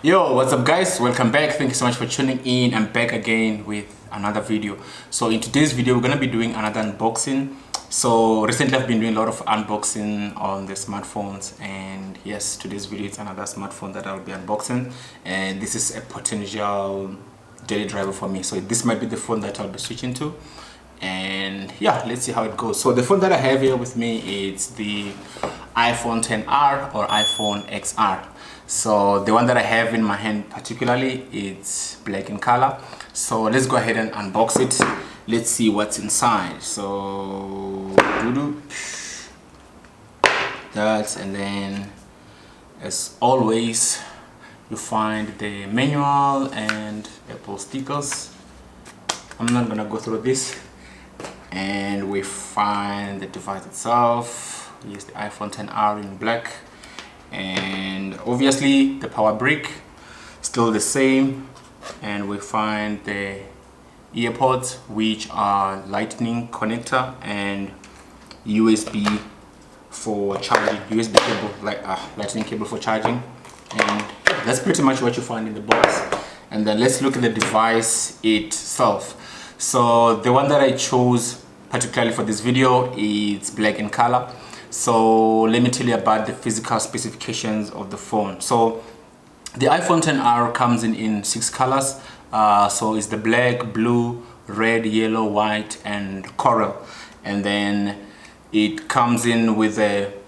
Yo, what's up guys? Welcome back. Thank you so much for tuning in. I'm back again with another video. So in today's video, we're gonna be doing another unboxing. So recently I've been doing a lot of unboxing on the smartphones, and yes, today's video is another smartphone that I'll be unboxing, and this is a potential daily driver for me. So this might be the phone that I'll be switching to, and yeah, let's see how it goes. So the phone that I have here with me is the iPhone XR or iPhone XR. So the one that I have in my hand particularly, it's black in color. So let's go ahead and unbox it. Let's see what's inside. So that, and then as always you find the manual and Apple stickers. I'm not gonna go through this. And we find the device itself. Here's the iPhone XR in black, and obviously the power brick still the same, and we find the earpods, which are lightning connector and USB for charging, USB cable, like lightning cable for charging. And that's pretty much what you find in the box. And then let's look at the device itself. So the one that I chose particularly for this video is black in color. So let me tell you about the physical specifications of the phone. So the iPhone XR comes in 6 colors. So it's the black, blue, red, yellow, white, and coral. And then it comes in with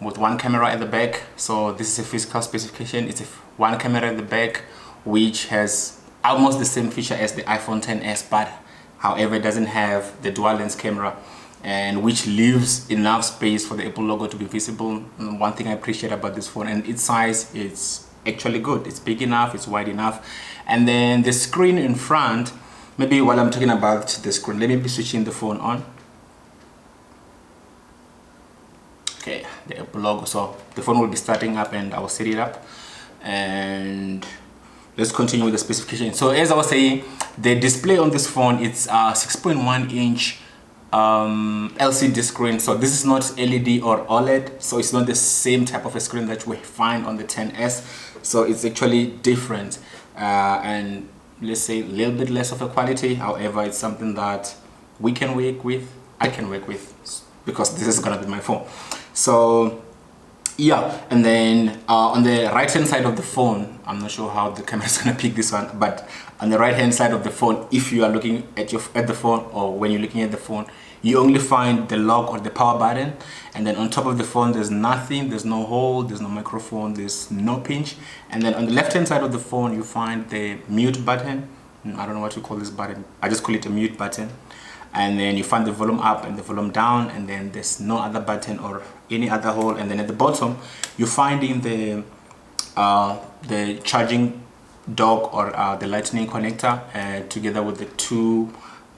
one camera at the back. So this is a physical specification. It's one camera at the back, which has almost the same feature as the iPhone XS, but however it doesn't have the dual lens camera, and which leaves enough space for the Apple logo to be visible. One thing I appreciate about this phone, and its size, it's actually good. It's big enough, it's wide enough. And then the screen in front, maybe while I'm talking about the screen, let me be switching the phone on. Okay, the Apple logo. So the phone will be starting up and I will set it up. And let's continue with the specification. So as I was saying, the display on this phone, it's a 6.1 inch LCD screen. So this is not LED or OLED, so it's not the same type of a screen that we find on the XS. So it's actually different, and let's say a little bit less of a quality. However, it's something that we can work with, I can work with, because this is gonna be my phone. So yeah, and then on the right hand side of the phone, I'm not sure how the camera is gonna pick this one, but on the right hand side of the phone, if you are looking at the phone, or when you're looking at the phone, you only find the lock or the power button, and then on top of the phone there's nothing. There's no hole, there's no microphone, there's no pinch. And then on the left hand side of the phone you find the mute button. I don't know what to call this button, I just call it a mute button. And then you find the volume up and the volume down, and then there's no other button or any other hole. And then at the bottom you find in the charging dock or the lightning connector, together with the 2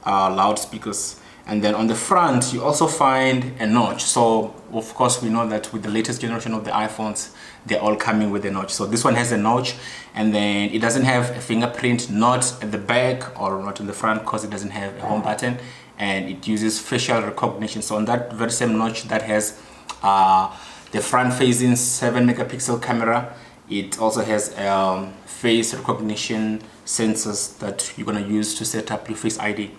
loudspeakers. And then on the front you also find a notch. So of course we know that with the latest generation of the iPhones, they're all coming with a notch. So this one has a notch, and then it doesn't have a fingerprint, not at the back or not in the front, because it doesn't have a home button, and it uses facial recognition. So on that very same notch that has the front facing 7 megapixel camera, it also has face recognition sensors that you're going to use to set up your Face ID.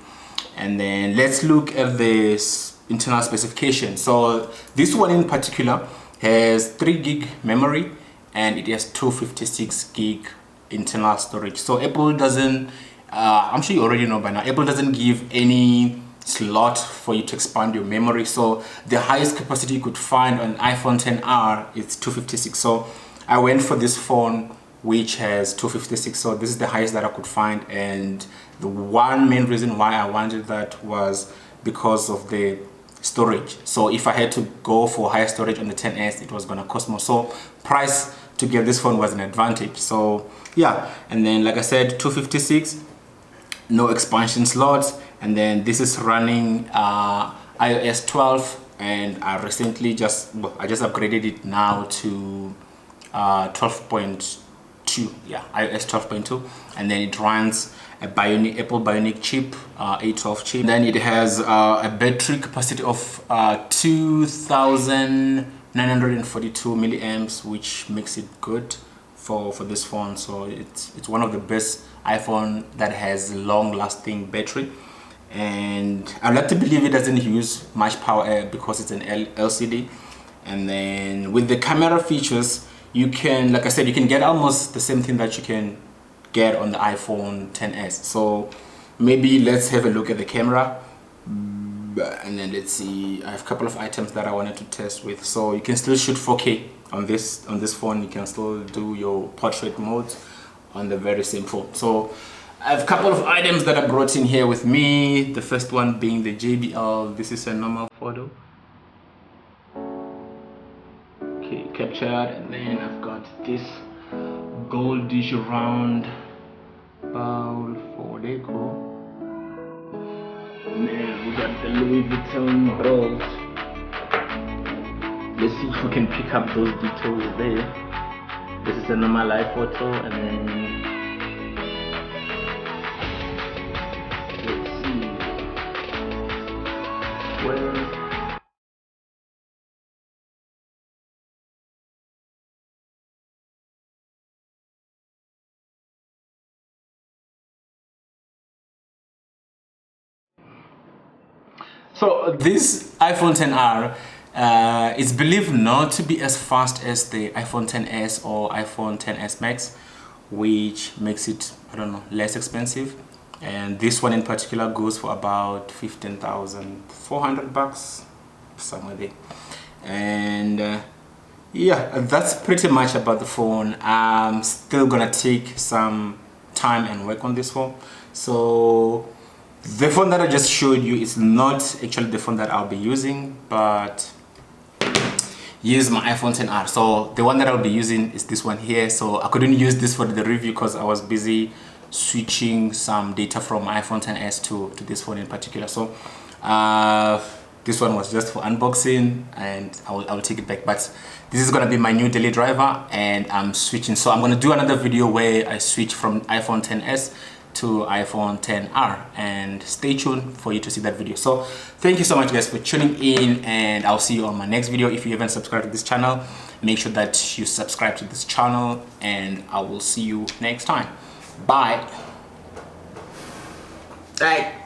And then let's look at this internal specification. So this one in particular has 3 gig memory, and it has 256 gig internal storage. So Apple doesn't, I'm sure you already know by now, Apple doesn't give any slot for you to expand your memory. So the highest capacity you could find on iPhone XR is 256. So I went for this phone which has 256. So this is the highest that I could find, and the one main reason why I wanted that was because of the storage. So if I had to go for higher storage on the XS, it was gonna cost more. So price to get this phone was an advantage. So yeah, and then like I said, 256, no expansion slots. And then this is running iOS 12, and I recently just upgraded it now to 12.2. Yeah, iOS 12.2, and then it runs a Apple Bionic chip, A12 chip. Then it has a battery capacity of 2,942 milliamps, which makes it good for this phone. So it's one of the best iPhone that has long-lasting battery, and I'd like to believe it doesn't use much power because it's an LCD. And then with the camera features, you can, like I said, you can get almost the same thing that you can get on the iPhone XS. So maybe let's have a look at the camera, and then let's see. I have a couple of items that I wanted to test with. So you can still shoot 4K on this phone. You can still do your portrait mode on the very same phone. So I have a couple of items that I brought in here with me. The first one being the JBL. This is a normal photo. Okay, captured. And then I've got this goldish round bowl for deco. And then we got the Louis Vuitton belt. Let's see if we can pick up those details there. This is a normal live photo, and then let's see where. So this iPhone XR is believed not to be as fast as the iPhone XS or iPhone XS Max, which makes it, I don't know, less expensive. And this one in particular goes for about 15,400 bucks, somewhere there. And yeah, that's pretty much about the phone. I'm still gonna take some time and work on this phone. So the phone that I just showed you is not actually the phone that I'll be using, but use my iPhone XR. So the one that I'll be using is this one here. So I couldn't use this for the review because I was busy switching some data from my iPhone XS to this phone in particular. So this one was just for unboxing, and I'll take it back. But this is gonna be my new daily driver, and I'm switching. So I'm gonna do another video where I switch from iPhone XS to iPhone XR, and stay tuned for you to see that video. So thank you so much guys for tuning in, and I'll see you on my next video. If you haven't subscribed to this channel, make sure that you subscribe to this channel, and I will see you next time. Bye. Bye.